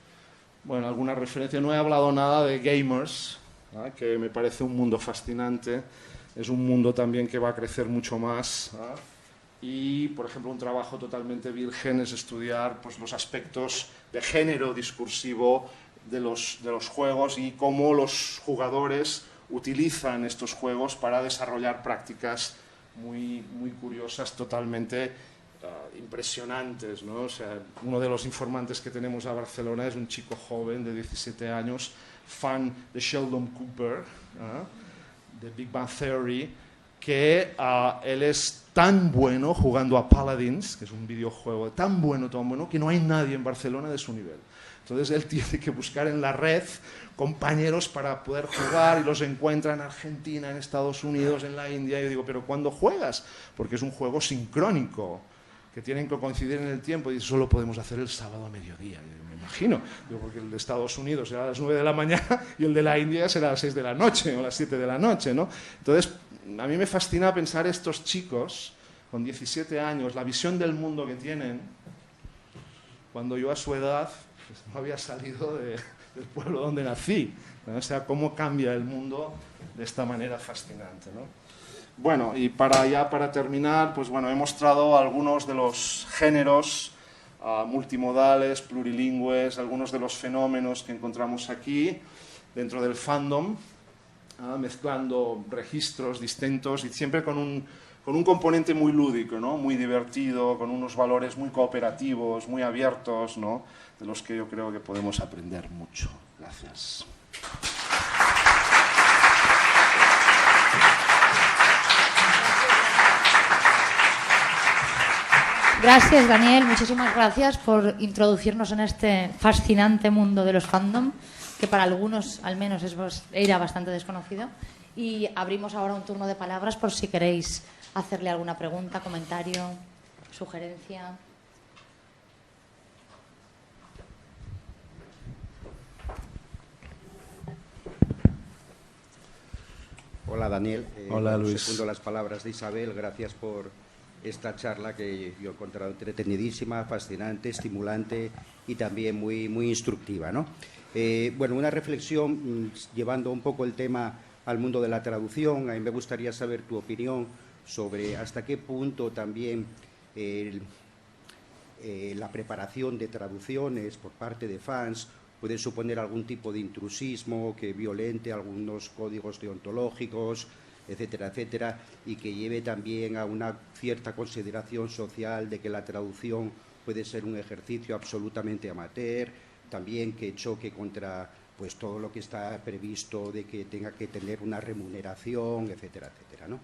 alguna referencia. No he hablado nada de gamers, ¿no? Que me parece un mundo fascinante. Es un mundo también que va a crecer mucho más, ¿no? Y, por ejemplo, un trabajo totalmente virgen es estudiar pues, los aspectos de género discursivo de los juegos y cómo los jugadores utilizan estos juegos para desarrollar prácticas muy, muy curiosas, totalmente impresionantes, ¿no? O sea, uno de los informantes que tenemos a Barcelona es un chico joven de 17 años, fan de Sheldon Cooper, de Big Bang Theory, que él es tan bueno jugando a Paladins, que es un videojuego tan bueno, que no hay nadie en Barcelona de su nivel. Entonces él tiene que buscar en la red compañeros para poder jugar y los encuentra en Argentina, en Estados Unidos, en la India. Y yo digo, ¿pero cuándo juegas? Porque es un juego sincrónico, que tienen que coincidir en el tiempo, y solo podemos hacer el sábado a mediodía. Yo me imagino, porque el de Estados Unidos será a las 9 de la mañana y el de la India será a las 6 de la noche o a las 7 de la noche, ¿no? Entonces, a mí me fascina pensar estos chicos con 17 años, la visión del mundo que tienen, cuando yo a su edad pues, no había salido del pueblo donde nací, ¿no? O sea, cómo cambia el mundo de esta manera fascinante, ¿no? Bueno, y para terminar, pues bueno, he mostrado algunos de los géneros multimodales, plurilingües, algunos de los fenómenos que encontramos aquí dentro del fandom, mezclando registros distintos y siempre con un componente muy lúdico, ¿no? Muy divertido, con unos valores muy cooperativos, muy abiertos, ¿no? De los que yo creo que podemos aprender mucho. Gracias. Gracias, Daniel. Muchísimas gracias por introducirnos en este fascinante mundo de los fandom, que para algunos, al menos, era bastante desconocido. Y abrimos ahora un turno de palabras por si queréis hacerle alguna pregunta, comentario, sugerencia. Hola, Daniel. Hola, Luis. Segundo las palabras de Isabel, gracias por esta charla que yo he encontrado entretenidísima, fascinante, estimulante y también muy, muy instructiva, ¿no? Bueno, una reflexión llevando un poco el tema al mundo de la traducción. A mí me gustaría saber tu opinión sobre hasta qué punto también la preparación de traducciones por parte de fans puede suponer algún tipo de intrusismo que violente algunos códigos deontológicos, etcétera, etcétera, y que lleve también a una cierta consideración social de que la traducción puede ser un ejercicio absolutamente amateur, también que choque contra pues todo lo que está previsto de que tenga que tener una remuneración, etcétera, etcétera, ¿no?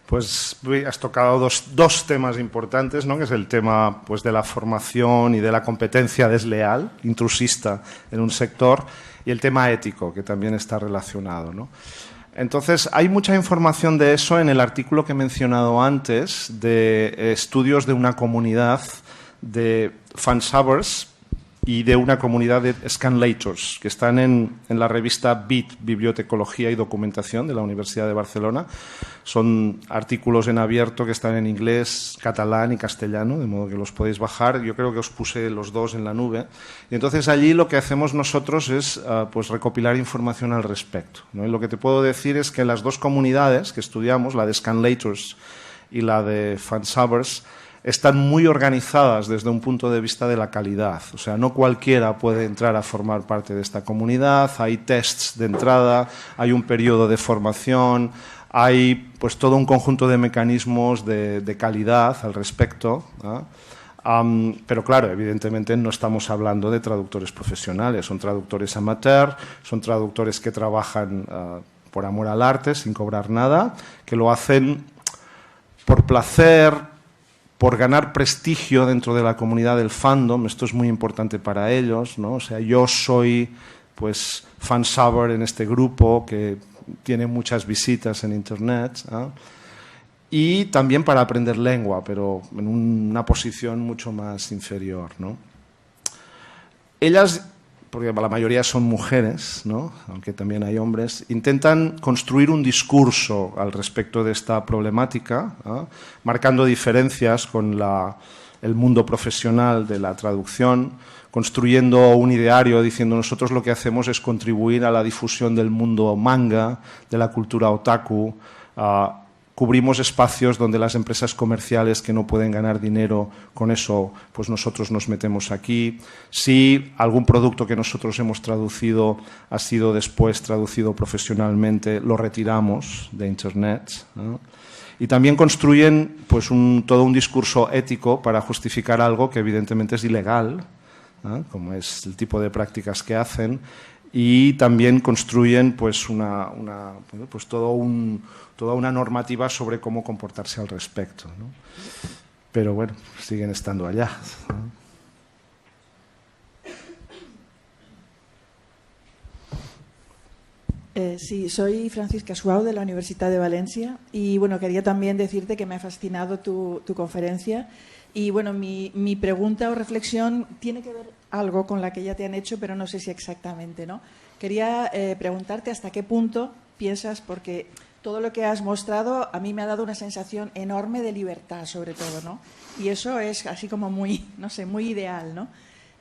Pues has tocado dos temas importantes, ¿no? Que es el tema pues, de la formación y de la competencia desleal, intrusista en un sector, y el tema ético, que también está relacionado, ¿no? Entonces, hay mucha información de eso en el artículo que he mencionado antes, de estudios de una comunidad de fansubbers y de una comunidad de scanlators, que están en la revista BID, Bibliotecología y Documentación, de la Universidad de Barcelona. Son artículos en abierto que están en inglés, catalán y castellano, de modo que los podéis bajar. Yo creo que os puse los dos en la nube. Y entonces allí lo que hacemos nosotros es pues recopilar información al respecto, ¿no? Y lo que te puedo decir es que las dos comunidades que estudiamos, la de scanlators y la de fansubbers, están muy organizadas desde un punto de vista de la calidad. O sea, no cualquiera puede entrar a formar parte de esta comunidad, hay tests de entrada, hay un periodo de formación, hay pues todo un conjunto de mecanismos de calidad al respecto, ¿no? Pero claro, evidentemente no estamos hablando de traductores profesionales, son traductores amateur, son traductores que trabajan por amor al arte, sin cobrar nada, que lo hacen por placer, por ganar prestigio dentro de la comunidad del fandom. Esto es muy importante para ellos, ¿no? O sea, yo soy pues fansubber en este grupo que tiene muchas visitas en internet, ¿no? Y también para aprender lengua, pero en una posición mucho más inferior, ¿no? Ellas, porque la mayoría son mujeres, ¿no? Aunque también hay hombres, intentan construir un discurso al respecto de esta problemática, ¿no? Marcando diferencias con el mundo profesional de la traducción, construyendo un ideario diciendo nosotros lo que hacemos es contribuir a la difusión del mundo manga, de la cultura otaku, cubrimos espacios donde las empresas comerciales que no pueden ganar dinero con eso, pues nosotros nos metemos aquí. Si algún producto que nosotros hemos traducido ha sido después traducido profesionalmente, lo retiramos de Internet, ¿no? Y también construyen pues, todo un discurso ético para justificar algo que evidentemente es ilegal, ¿no? Como es el tipo de prácticas que hacen. Y también construyen pues, pues toda una normativa sobre cómo comportarse al respecto, ¿no? Pero bueno, siguen estando allá, ¿no? Sí, soy Francisca Suau de la Universidad de Valencia y bueno, quería también decirte que me ha fascinado tu conferencia y bueno, mi pregunta o reflexión tiene que ver algo con la que ya te han hecho, pero no sé si exactamente, ¿no? Quería preguntarte hasta qué punto piensas, porque todo lo que has mostrado a mí me ha dado una sensación enorme de libertad, sobre todo, ¿no? Y eso es así como muy, no sé, muy ideal, ¿no?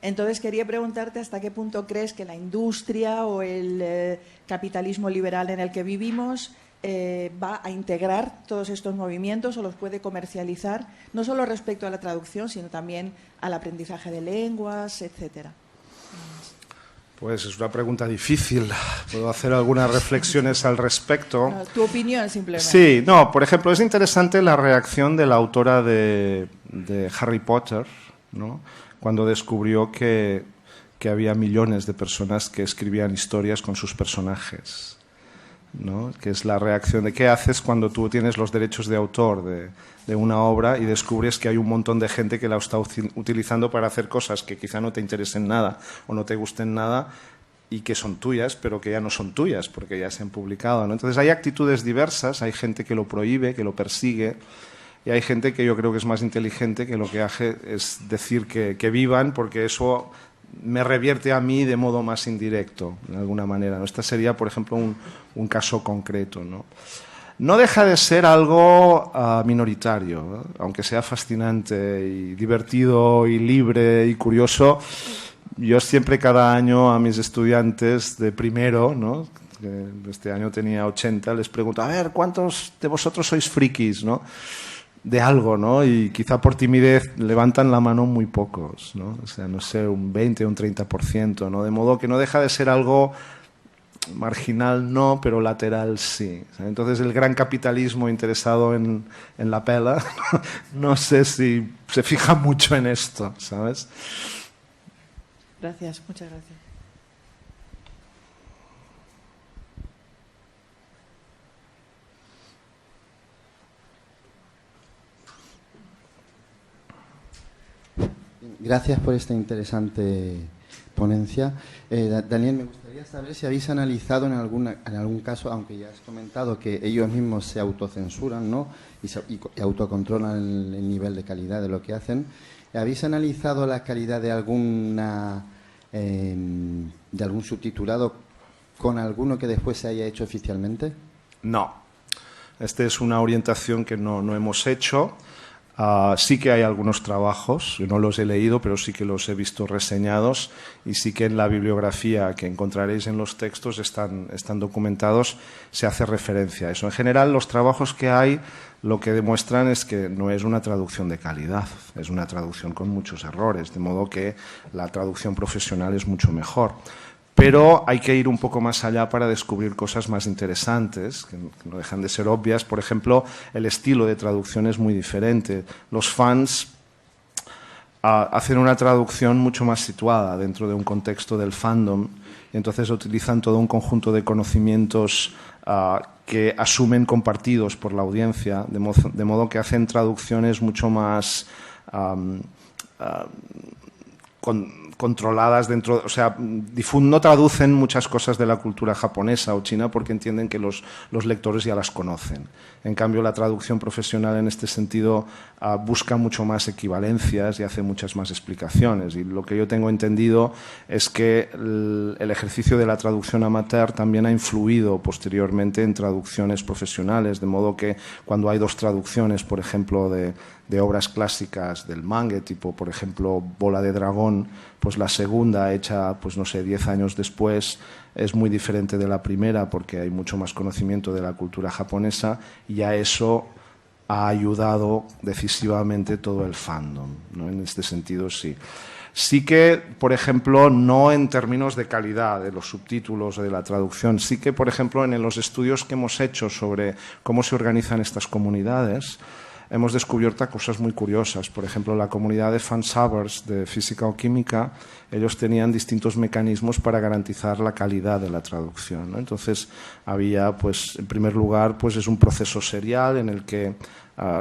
Entonces quería preguntarte hasta qué punto crees que la industria o el capitalismo liberal en el que vivimos va a integrar todos estos movimientos o los puede comercializar, no solo respecto a la traducción, sino también al aprendizaje de lenguas, etcétera. Pues es una pregunta difícil. Puedo hacer algunas reflexiones al respecto. No, tu opinión, simplemente. Sí, no, por ejemplo, es interesante la reacción de la autora de Harry Potter, ¿no? Cuando descubrió que había millones de personas que escribían historias con sus personajes, ¿no? Que es la reacción de qué haces cuando tú tienes los derechos de autor de una obra y descubres que hay un montón de gente que la está utilizando para hacer cosas que quizá no te interesen nada o no te gusten nada y que son tuyas, pero que ya no son tuyas porque ya se han publicado, ¿no? Entonces hay actitudes diversas, hay gente que lo prohíbe, que lo persigue, y hay gente que yo creo que es más inteligente, que lo que hace es decir que vivan, porque eso me revierte a mí de modo más indirecto, de alguna manera, ¿no? Este sería, por ejemplo, un caso concreto, ¿no? No deja de ser algo minoritario, ¿no? Aunque sea fascinante y divertido y libre y curioso. Yo siempre cada año a mis estudiantes de primero, ¿no? Que este año tenía 80, les pregunto, a ver, ¿cuántos de vosotros sois frikis, ¿no? De algo, ¿no? Y quizá por timidez levantan la mano muy pocos, ¿no? O sea, no sé, un 20 o un 30%, ¿no? De modo que no deja de ser algo marginal, no, pero lateral sí. Entonces el gran capitalismo interesado en la pela, no sé si se fija mucho en esto, ¿sabes? Gracias, muchas gracias. Gracias por esta interesante ponencia. Daniel, me gustaría saber si habéis analizado en algún caso, aunque ya has comentado que ellos mismos se autocensuran, ¿no? y autocontrolan el nivel de calidad de lo que hacen. ¿Habéis analizado la calidad de algún subtitulado con alguno que después se haya hecho oficialmente? No. Esta es una orientación que no hemos hecho. Sí que hay algunos trabajos, yo no los he leído, pero sí que los he visto reseñados y sí que en la bibliografía que encontraréis en los textos están documentados, se hace referencia a eso. En general, los trabajos que hay lo que demuestran es que no es una traducción de calidad, es una traducción con muchos errores, de modo que la traducción profesional es mucho mejor. Pero hay que ir un poco más allá para descubrir cosas más interesantes, que no dejan de ser obvias. Por ejemplo, el estilo de traducción es muy diferente. Los fans hacen una traducción mucho más situada dentro de un contexto del fandom, y entonces utilizan todo un conjunto de conocimientos que asumen compartidos por la audiencia, de modo que hacen traducciones mucho más controladas dentro, o sea, no traducen muchas cosas de la cultura japonesa o china porque entienden que los lectores ya las conocen. En cambio, la traducción profesional en este sentido busca mucho más equivalencias y hace muchas más explicaciones. Y lo que yo tengo entendido es que el ejercicio de la traducción amateur también ha influido posteriormente en traducciones profesionales, de modo que cuando hay dos traducciones, por ejemplo, de obras clásicas del manga, tipo, por ejemplo, Bola de Dragón, pues la segunda, hecha, pues no sé, 10 años después, es muy diferente de la primera porque hay mucho más conocimiento de la cultura japonesa y a eso ha ayudado decisivamente todo el fandom, ¿no? En este sentido, sí. Sí que, por ejemplo, no en términos de calidad de los subtítulos o de la traducción, sí que, por ejemplo, en los estudios que hemos hecho sobre cómo se organizan estas comunidades, hemos descubierto cosas muy curiosas. Por ejemplo, la comunidad de fansubers de física o química, ellos tenían distintos mecanismos para garantizar la calidad de la traducción, ¿no? Entonces, había, pues, en primer lugar, pues es un proceso serial en el que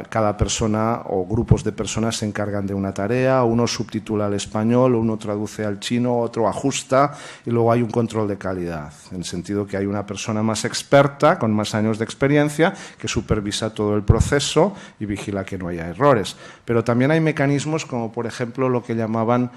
cada persona o grupos de personas se encargan de una tarea, uno subtitula al español, uno traduce al chino, otro ajusta y luego hay un control de calidad, en el sentido que hay una persona más experta, con más años de experiencia, que supervisa todo el proceso y vigila que no haya errores. Pero también hay mecanismos como, por ejemplo, lo que llamaban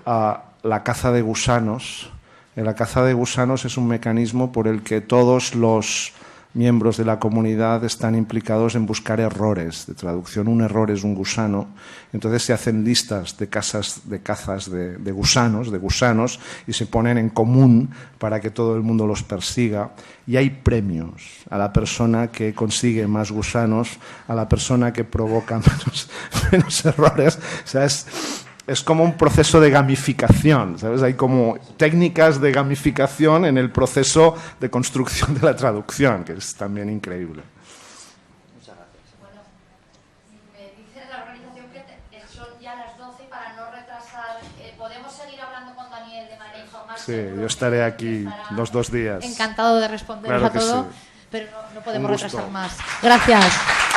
la caza de gusanos. La caza de gusanos es un mecanismo por el que todos los miembros de la comunidad están implicados en buscar errores de traducción. Un error es un gusano. Entonces se hacen listas de cazas de gusanos, y se ponen en común para que todo el mundo los persiga. Y hay premios a la persona que consigue más gusanos, a la persona que provoca menos errores. O sea, es como un proceso de gamificación, ¿sabes? Hay como técnicas de gamificación en el proceso de construcción de la traducción, que es también increíble. Muchas gracias. Bueno, me dice la organización que son ya las 12 para no retrasar. ¿Podemos seguir hablando con Daniel de manera informal? Sí, yo estaré aquí los 2 días. Encantado de responderos claro a todo, sí. pero no podemos retrasar más. Gracias.